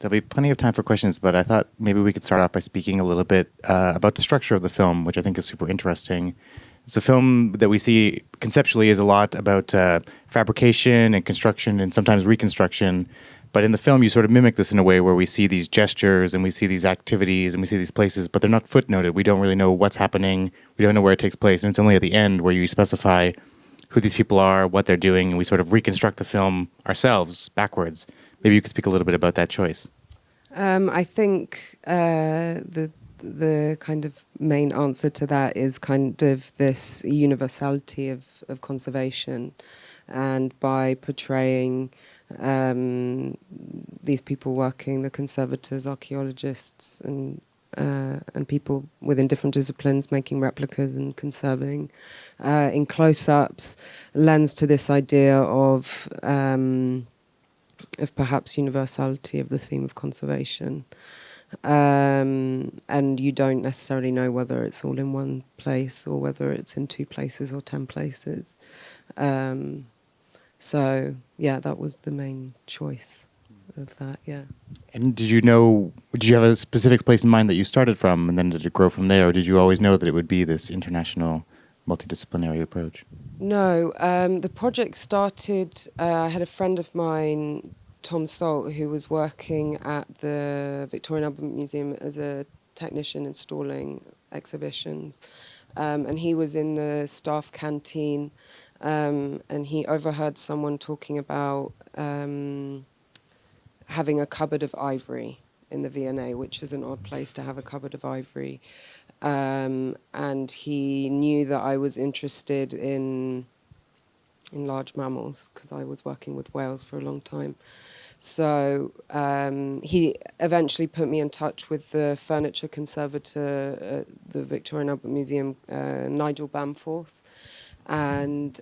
There'll be plenty of time for questions, but I thought maybe we could start off by speaking a little bit about the structure of the film, which I think is super interesting. It's a film that we see conceptually is a lot about fabrication and construction and sometimes reconstruction. But in the film, you sort of mimic this in a way where we see these gestures and we see these activities and we see these places, but they're not footnoted. We don't really know what's happening. We don't know where it takes place. And it's only at the end where you specify who these people are, what they're doing, and we sort of reconstruct the film ourselves backwards. Maybe you could speak a little bit about that choice. I think the kind of main answer to that is kind of this universality of conservation, and by portraying these people working, the conservators, archaeologists, and people within different disciplines making replicas and conserving in close-ups lends to this idea of perhaps universality of the theme of conservation. And you don't necessarily know whether it's all in one place or whether it's in 2 places or 10 places. So, yeah, that was the main choice of that, yeah. And did you have a specific place in mind that you started from, and then did it grow from there, or did you always know that it would be this international, multidisciplinary approach? No, the project started, I had a friend of mine, Tom Salt, who was working at the Victorian Albert Museum as a technician installing exhibitions. And he was in the staff canteen, and he overheard someone talking about having a cupboard of ivory in the V&A, which is an odd place to have a cupboard of ivory. And he knew that I was interested in large mammals because I was working with whales for a long time. So he eventually put me in touch with the furniture conservator at the Victorian Albert Museum, Nigel Bamforth. And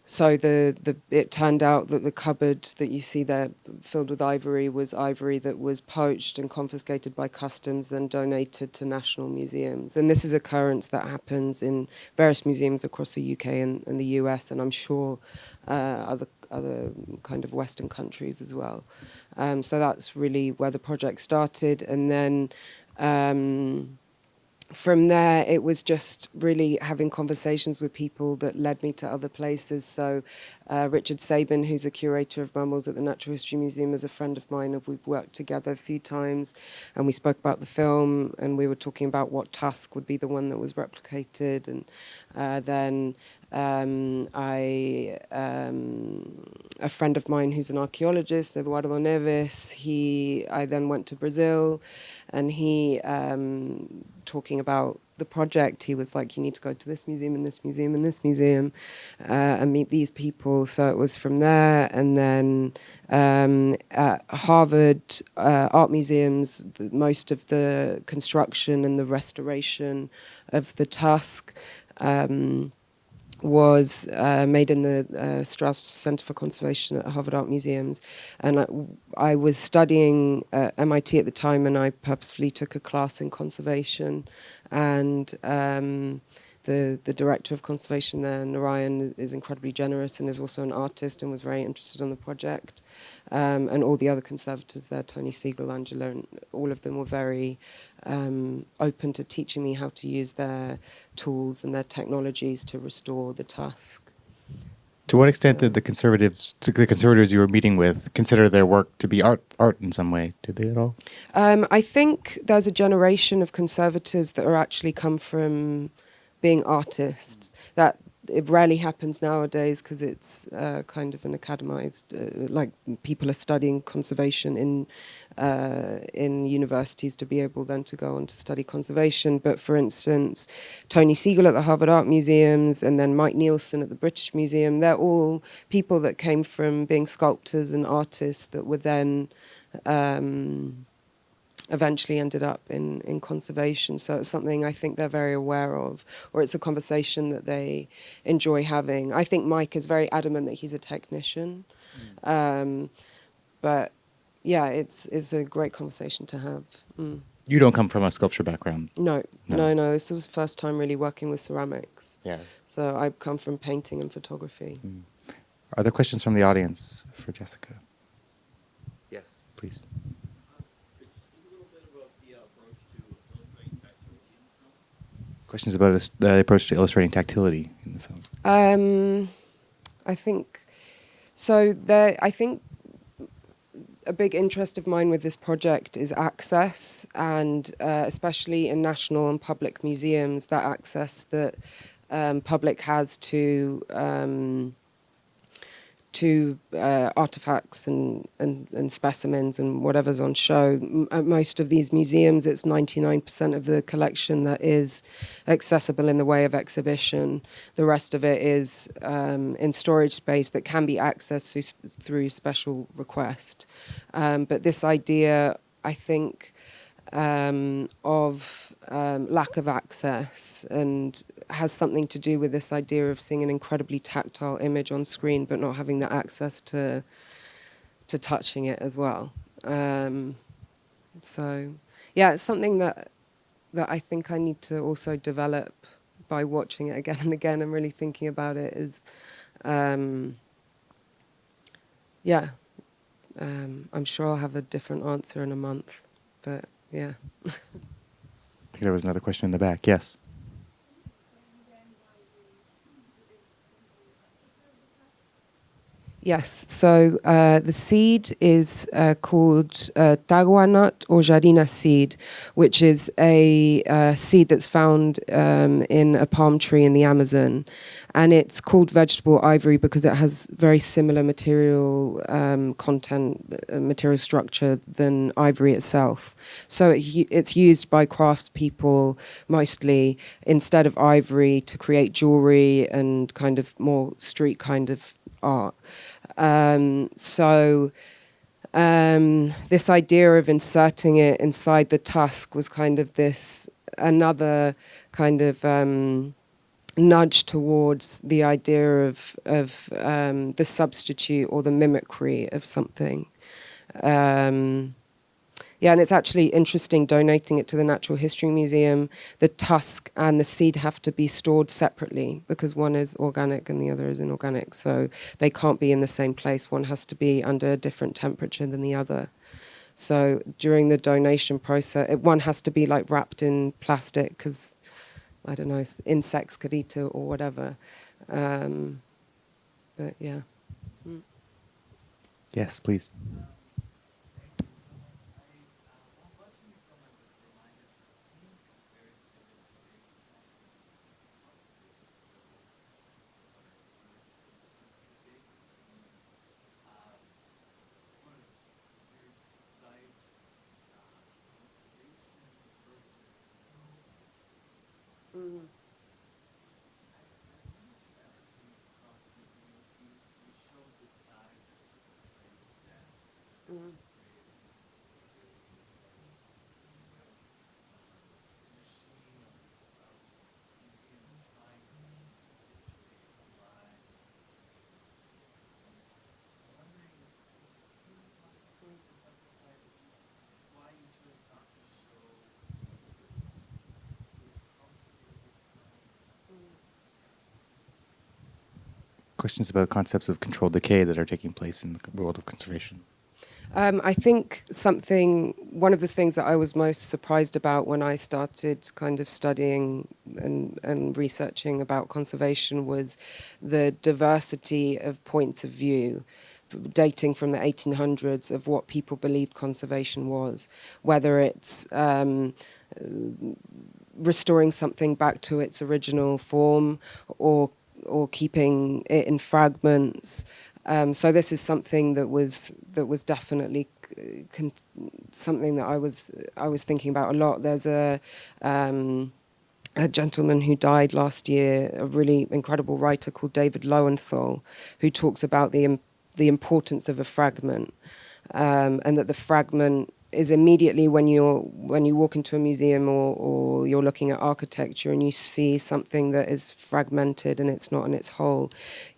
so it turned out that the cupboard that you see there filled with ivory was ivory that was poached and confiscated by customs, then donated to national museums. And this is an occurrence that happens in various museums across the UK and the US, and I'm sure other kind of Western countries as well. So that's really where the project started. And then from there, it was just really having conversations with people that led me to other places. So Richard Sabin, who's a curator of mammals at the Natural History Museum, is a friend of mine, and we've worked together a few times. And we spoke about the film, and we were talking about what tusk would be the one that was replicated. And then a friend of mine who's an archaeologist, Eduardo Neves, I then went to Brazil, and he, talking about the project, he was like, you need to go to this museum and this museum and this museum and meet these people. So it was from there. And then at Harvard art museums, most of the construction and the restoration of the tusk was made in the Strauss Center for Conservation at Harvard Art Museums. And I was studying at MIT at the time, and I purposefully took a class in conservation. And the director of conservation there, Narayan, is incredibly generous and is also an artist and was very interested in the project. And all the other conservators there, Tony Siegel, Angela, and all of them were very open to teaching me how to use their tools and their technologies to restore the tusk. To what extent did the conservators you were meeting with consider their work to be art in some way? Did they at all? I think there's a generation of conservators that are actually come from being artists. That it rarely happens nowadays because it's kind of an academized, like people are studying conservation in universities to be able then to go on to study conservation. But for instance, Tony Siegel at the Harvard Art Museums and then Mike Nielsen at the British Museum, they're all people that came from being sculptors and artists that were then eventually ended up in conservation. So it's something I think they're very aware of, or it's a conversation that they enjoy having. I think Mike is very adamant that he's a technician. But yeah, it's a great conversation to have. You don't come from a sculpture background? No. This was the first time really working with ceramics. Yeah. So I come from painting and photography. Are there questions from the audience for Jessica? Yes. please. Questions about the approach to illustrating tactility in the film. I think so. I think a big interest of mine with this project is access, and especially in national and public museums, that access that public has to artifacts and specimens and whatever's on show. At most of these museums, it's 99% of the collection that is accessible in the way of exhibition. The rest of it is in storage space that can be accessed through special request. But this idea, I think, of lack of access and has something to do with this idea of seeing an incredibly tactile image on screen but not having the access to touching it as well. So yeah, it's something that I think I need to also develop by watching it again and again and really thinking about it is I'm sure I'll have a different answer in a month, but yeah. I think there was another question in the back. Yes. Yes, so the seed is called tagua nut or jarina seed, which is a seed that's found in a palm tree in the Amazon. And it's called vegetable ivory because it has very similar material content, material structure than ivory itself. So it's used by craftspeople mostly instead of ivory to create jewelry and kind of more street kind of art. This idea of inserting it inside the tusk was kind of another kind of nudge towards the idea of the substitute or the mimicry of something. And it's actually interesting donating it to the Natural History Museum. The tusk and the seed have to be stored separately because one is organic and the other is inorganic. So they can't be in the same place. One has to be under a different temperature than the other. So during the donation process, one has to be like wrapped in plastic because, I don't know, insects could eat it or whatever. But yeah. Yes, please. Questions about concepts of controlled decay that are taking place in the world of conservation. I think one of the things that I was most surprised about when I started kind of studying and researching about conservation was the diversity of points of view dating from the 1800s of what people believed conservation was, whether it's restoring something back to its original form or keeping it in fragments. So this is something that was definitely something that I was thinking about a lot. There's a gentleman who died last year, a really incredible writer called David Lowenthal, who talks about the importance of a fragment, and that the fragment is immediately when you walk into a museum or you're looking at architecture and you see something that is fragmented and it's not in its whole,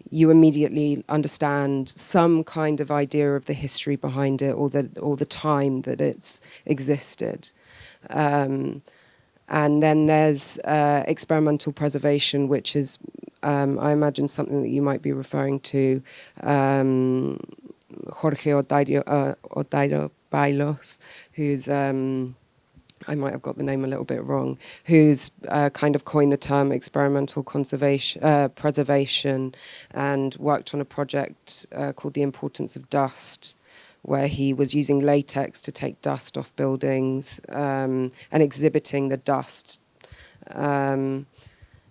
you immediately understand some kind of idea of the history behind it or the time that it's existed. And then there's experimental preservation, which is, I imagine, something that you might be referring to. Jorge Odairo Bailos, who's I might have got the name a little bit wrong, who's kind of coined the term experimental preservation, and worked on a project called The Importance of Dust, where he was using latex to take dust off buildings and exhibiting the dust. And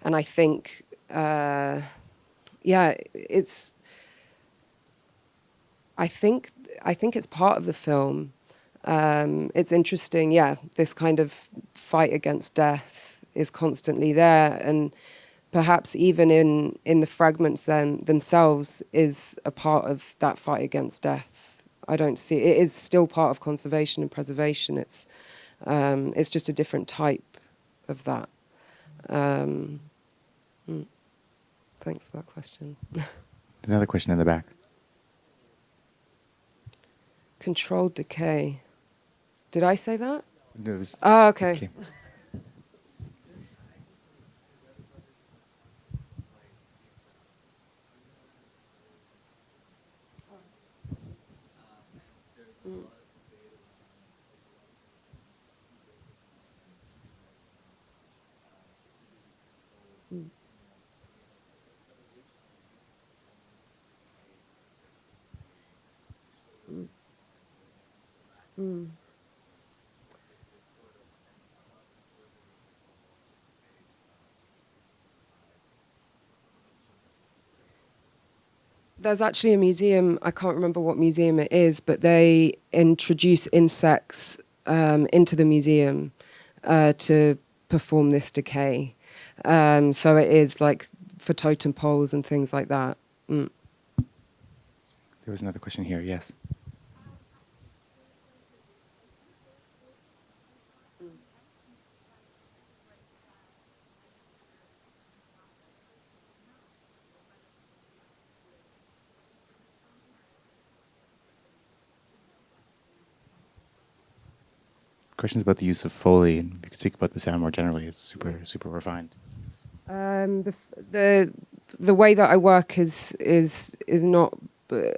I think, it's. I think it's part of the film. It's interesting, this kind of fight against death is constantly there, and perhaps even in the fragments themselves is a part of that fight against death. I don't see it is still part of conservation and preservation. It's just a different type of that. Thanks for that question. Another question in the back. Controlled decay. Did I say that? It was, okay. okay. There's actually a museum, I can't remember what museum it is, but they introduce insects into the museum to perform this decay. So it is like for totem poles and things like that. There was another question here, yes. Questions about the use of Foley, and you could speak about the sound more generally. It's super, super refined. The way that I work is not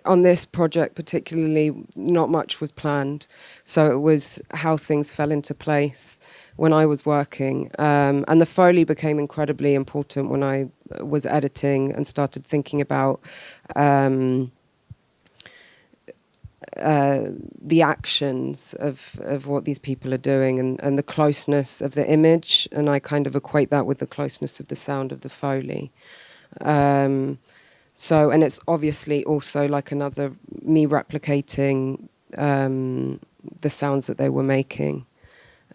on this project particularly. Not much was planned, so it was how things fell into place when I was working, and the Foley became incredibly important when I was editing and started thinking about the actions of what these people are doing, and the closeness of the image, and I kind of equate that with the closeness of the sound of the Foley. So, and it's obviously also like another me replicating the sounds that they were making.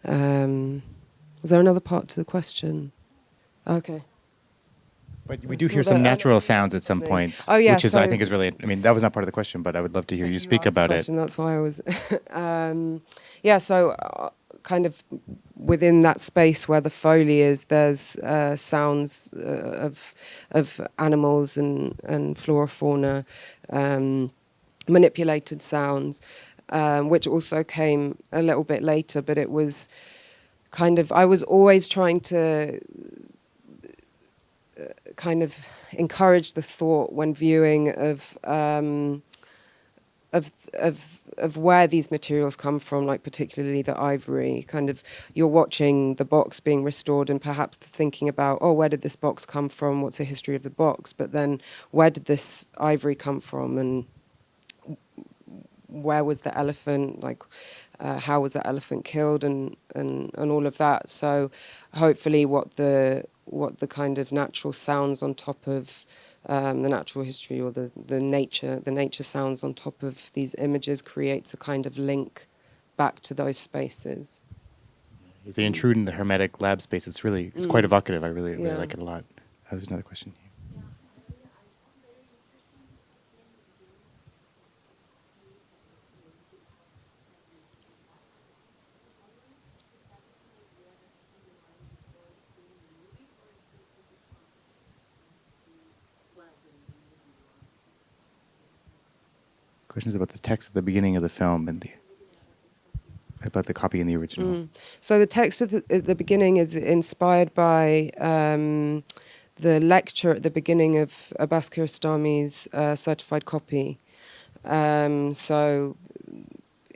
Was there another part to the question? Okay. But we do hear some natural sounds at some point, which is, I think, is really. I mean, that was not part of the question, but I would love to hear you speak about it. That's why I was. So kind of within that space where the Foley is, there's sounds of animals and flora, fauna, manipulated sounds, which also came a little bit later. But it was kind of, I was always trying to kind of encourage the thought when viewing of where these materials come from, like particularly the ivory. Kind of, you're watching the box being restored and perhaps thinking about, oh, where did this box come from? What's the history of the box? But then, where did this ivory come from? And where was the elephant? Like, how was the elephant killed? And all of that. So, hopefully, what the kind of natural sounds on top of the natural history, or the nature sounds on top of these images, creates a kind of link back to those spaces. As they intrude in the hermetic lab space, it's quite evocative. I really like it a lot. There's another question here. Questions about the text at the beginning of the film and about the copy in the original. So the text at the beginning is inspired by the lecture at the beginning of Abbas Kiarostami's certified copy. So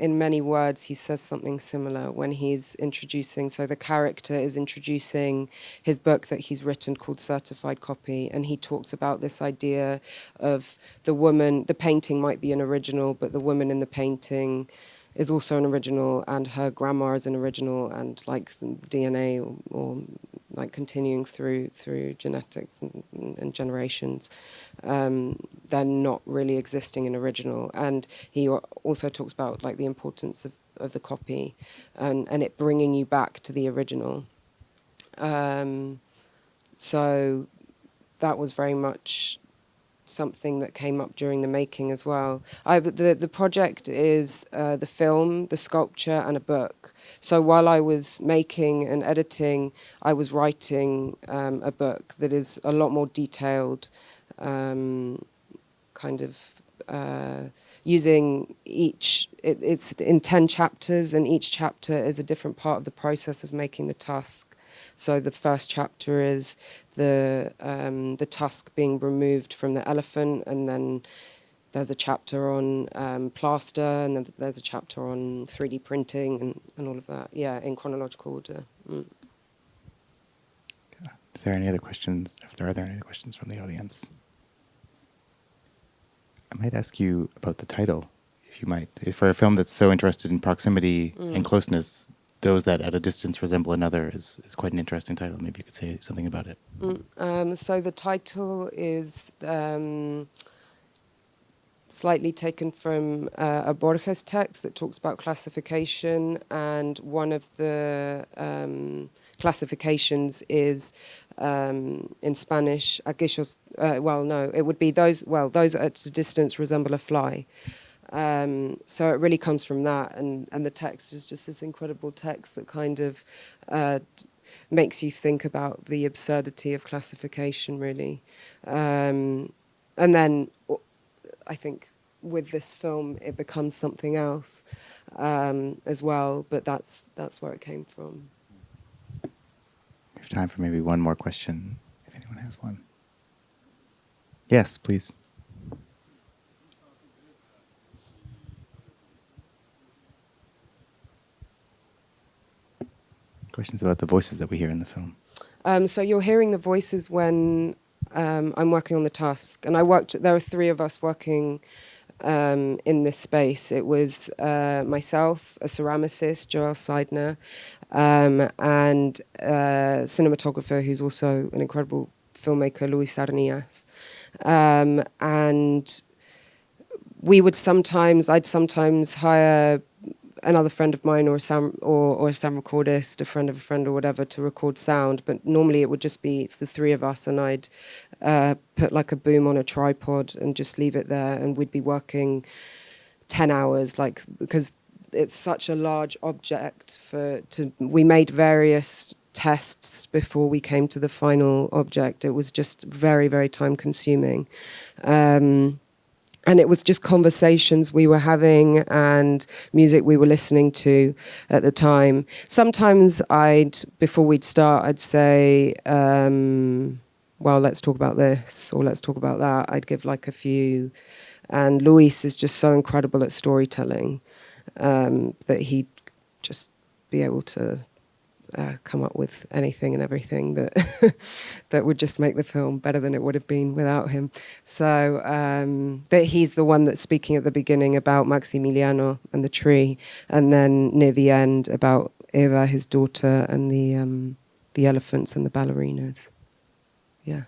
in many words, he says something similar when he's introducing. So the character is introducing his book that he's written called Certified Copy, and he talks about this idea of the woman. The painting might be an original, but the woman in the painting is also an original, and her grandma is an original, and like DNA or like continuing through genetics and generations, they're not really existing in original. And he also talks about like the importance of the copy and it bringing you back to the original. So that was very much something that came up during the making as well. The project is the film, the sculpture, and a book. So while I was making and editing, I was writing a book that is a lot more detailed, kind of using it's in 10 chapters, and each chapter is a different part of the process of making the tusk. So the first chapter is the tusk being removed from the elephant, and then there's a chapter on plaster, and then there's a chapter on 3D printing and all of that. Yeah, in chronological order. Is there any other questions? Are there any other questions from the audience? I might ask you about the title, if you might. For a film that's so interested in proximity and closeness, those that at a distance resemble another is quite an interesting title. Maybe you could say something about it. So the title is slightly taken from a Borges text that talks about classification, and one of the classifications is in Spanish, aquellos, it would be those at a distance resemble a fly. So it really comes from that, and the text is just this incredible text that kind of makes you think about the absurdity of classification, really. And then I think with this film it becomes something else as well, but that's where it came from. We have time for maybe one more question, if anyone has one. Yes, please. Questions about the voices that we hear in the film. So you're hearing the voices when I'm working on the tusk, and there were 3 of us working in this space. It was myself, a ceramicist, Joel Seidner, and a cinematographer who's also an incredible filmmaker, Luis Sarnias. And I'd sometimes hire another friend of mine or a sound recordist, a friend of a friend or whatever, to record sound, but normally it would just be the 3 of us, and I'd put like a boom on a tripod and just leave it there, and we'd be working 10 hours, because it's such a large object. We made various tests before we came to the final object. It was just very, very time consuming. And it was just conversations we were having and music we were listening to at the time. Sometimes before we'd start, I'd say, let's talk about this, or let's talk about that. I'd give like a few. And Luis is just so incredible at storytelling that he'd just be able to come up with anything and everything that that would just make the film better than it would have been without him. So that he's the one that's speaking at the beginning about Maximiliano and the tree, and then near the end about Eva, his daughter, and the elephants and the ballerinas. Yeah.